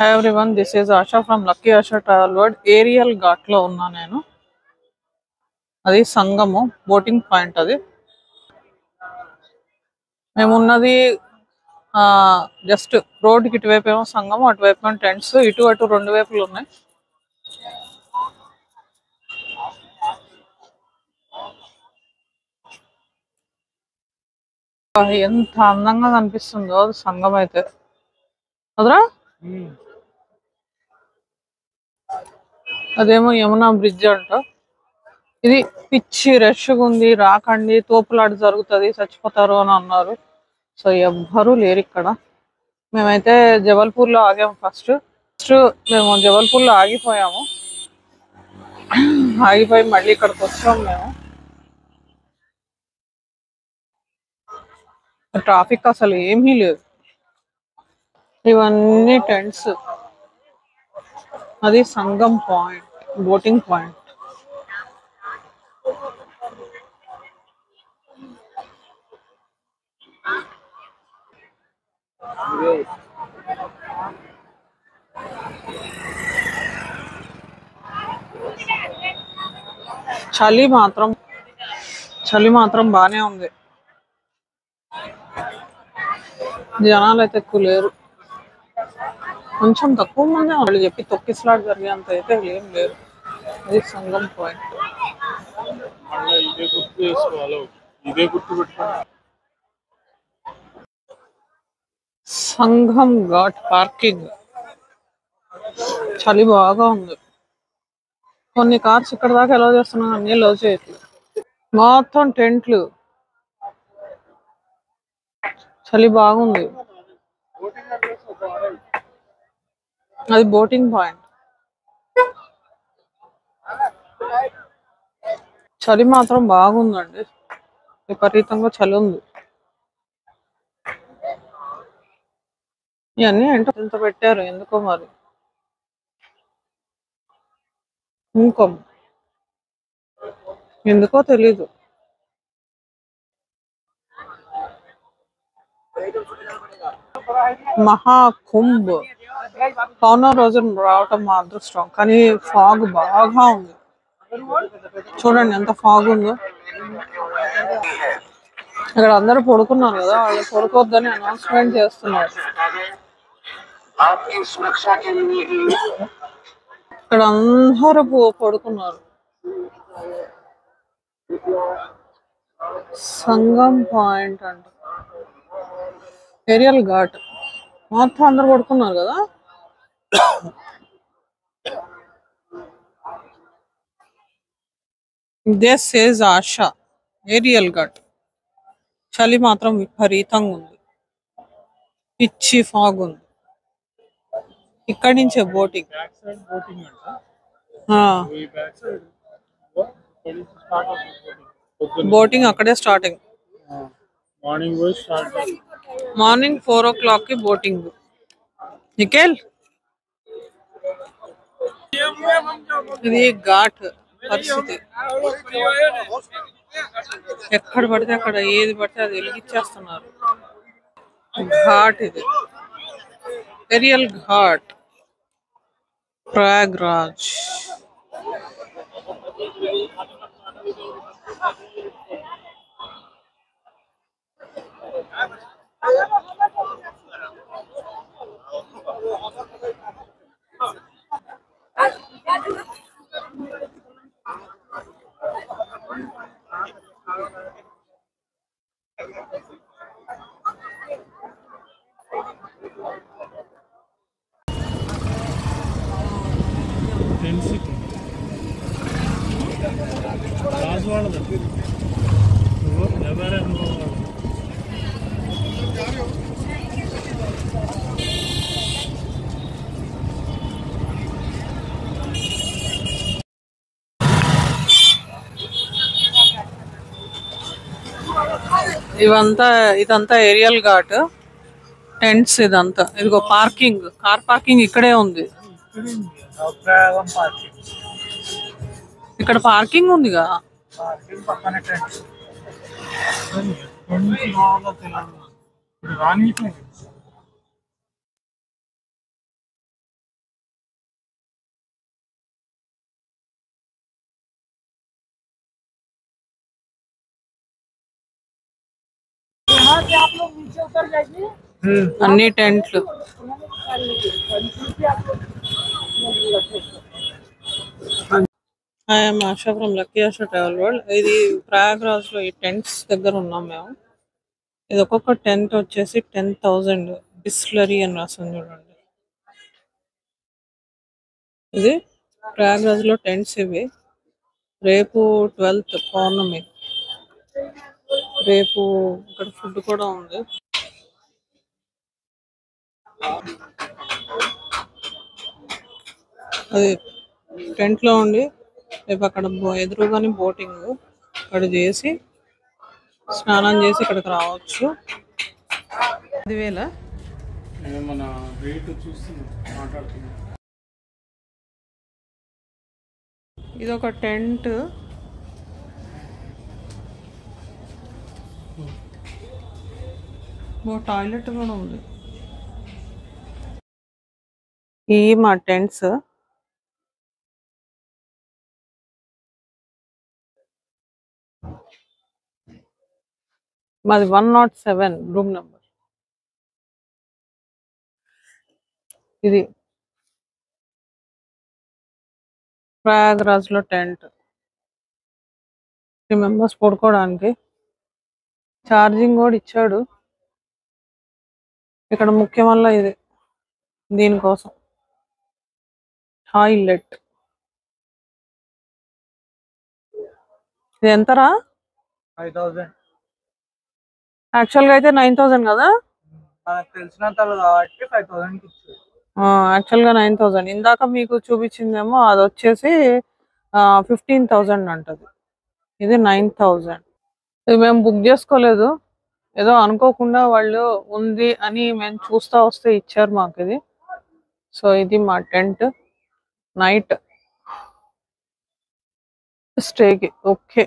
Hi everyone, this is Asha from Lucky Asha Travel World. Aerial Ghat లో ఉన్నా నేను. అది సంగము బోటింగ్ పాయింట్ అది. మేము ఉన్నది జస్ట్ రోడ్ కి ఇటువైపు ఏమో సంగము, అటువైపు ఏమో టెంట్స్, ఇటు అటు రెండు వైపులు ఉన్నాయి. ఎంత అందంగా కనిపిస్తుందో సంగం అయితే. అదరా అదేమో యమునా బ్రిడ్జ్ అంట. ఇది పిచ్చి రష్గా ఉంది, రాకండి తోపులాట జరుగుతుంది చచ్చిపోతారు అని అన్నారు. సో ఎవ్వరూ లేరు ఇక్కడ. మేమైతే జబల్పూర్లో ఆగాము. ఫస్ట్ మేము జబల్పూర్లో ఆగిపోయాము. ఆగిపోయి మళ్ళీ ఇక్కడికి వచ్చాము. మేము ట్రాఫిక్ అసలు ఏమీ లేదు. ఇవన్నీ టెంట్స్. అది సంగం పాయింట్, బోటింగ్ పాయింట్. చలి మాత్రం బానే ఉంది. జనాలు అయితే ఎక్కువ లేరు, కొంచెం తక్కువ మంది వాళ్ళు చెప్పి తొక్కిసలాట్ జరిగేంత అయితే ఏం లేరు. అది సంగం పాయింట్. సంగం ఘాట్ పార్కింగ్. చలి బాగా ఉంది. కొన్ని కార్స్ ఇక్కడ దాకా ఎలా చేస్తున్నారు, అన్ని లో చేయట్లేదు. మొత్తం టెంట్లు. చలి బాగుంది. అది బోటింగ్ పాయింట్. చలి మాత్రం బాగుందండి, విపరీతంగా చలి ఉంది. ఇవన్నీ ఏంటో ఇంత పెట్టారు ఎందుకో మరి. కుంకుమ ఎందుకో తెలీదు. మహాకుంభ్ పౌర్ణమి రోజు రావటం మా అదృష్టం, కానీ ఫాగ్ బాగా ఉంది. చూడండి ఎంత ఫాగ్ ఉందో. ఇక్కడ అందరూ పడుకున్నారు కదా, వాళ్ళు పడుకోవద్దని అనౌన్స్మెంట్ చేస్తున్నారు. ఇక్కడ అందరూ పడుకున్నారు. సంగం పాయింట్ అంట, ఏరియల్ ఘాట్. మొత్తం అందరు పడుకున్నారు కదా. This is Asha Arail Ghat. చలి మాత్రం విపరీతంగా ఉంది, పిచ్చి ఫాగ్ ఉంది. ఇక్కడి నుంచే బోటింగ్. బోటింగ్ అక్కడే స్టార్టింగ్. మార్నింగ్ 4 o'clock కి బోటింగ్. నిఖిల్, ఇది ఘాట్ పరిస్థితి. ఎక్కడ పడితే అక్కడ ఏది పడితే అది వెలిగిచ్చేస్తున్నారు. ఘాట్ ఇది, ఏరియల్ ఘాట్, ప్రయాగ్రాజ్. ఇదంతా ఏరియల్ ఘాట్, టెంట్స్ ఇదంతా. ఇదిగో పార్కింగ్, కార్ పార్కింగ్ ఇక్కడే ఉంది. ఇక్కడ పార్కింగ్ ఉందిగా. అన్ని టెంట్లు. I'm ASHA from lucky ASHA travel world. ఇది ప్రయాగ్రాజ్ లో ఈ టెంట్స్ దగ్గర ఉన్నాం మేము. ఇది ఒక్కొక్క టెంట్ వచ్చేసి 10,000 బిస్లరీ అని రాస్తుంది చూడండి. ఇది ప్రయాగ్రాజ్ లో టెంట్స్ ఇవి. రేపు 12th పౌర్ణమి. రేపు ఇక్కడ ఫుడ్ కూడా ఉంది. అది టెంట్ లో ఉండి రేపు అక్కడ ఎదురుగానే బోటింగ్ అక్కడ చేసి స్నానం చేసి ఇక్కడికి రావచ్చు. 10,000 మన రేట్ చూసి మాట్లాడుతున్నాం. ఇది ఒక టెంట్. టాయిలెట్ కూడా ఉంది. ఈ మా టెంట్స్. మాది 107 రూమ్ నెంబర్. ఇది ప్రయాగ్రాజ్ లో టెంట్. 3 మెంబర్స్ పడుకోవడానికి. ఛార్జింగ్ కూడా ఇచ్చాడు. ఇక్కడ ముఖ్యమల్ల ఇది దీనికోసం టాయిలెట్. ఇది ఎంతరా? 5,000. యాక్చువల్గా అయితే 9,000 కదా. మనకు తెలిసినంత కాబట్టి 5,000 ఇచ్చారు. యాక్చువల్గా 9,000. ఇందాక మీకు చూపించిందేమో అది వచ్చేసి 15,000 అంటది. ఇది 9,000. ఇది మేము బుక్ చేసుకోలేదు, ఏదో అనుకోకుండా వాళ్ళు ఉంది అని మేము చూస్తా వస్తే ఇచ్చారు మాకు ఇది. సో ఇది మా టెంట్ నైట్ స్టేకి. ఓకే.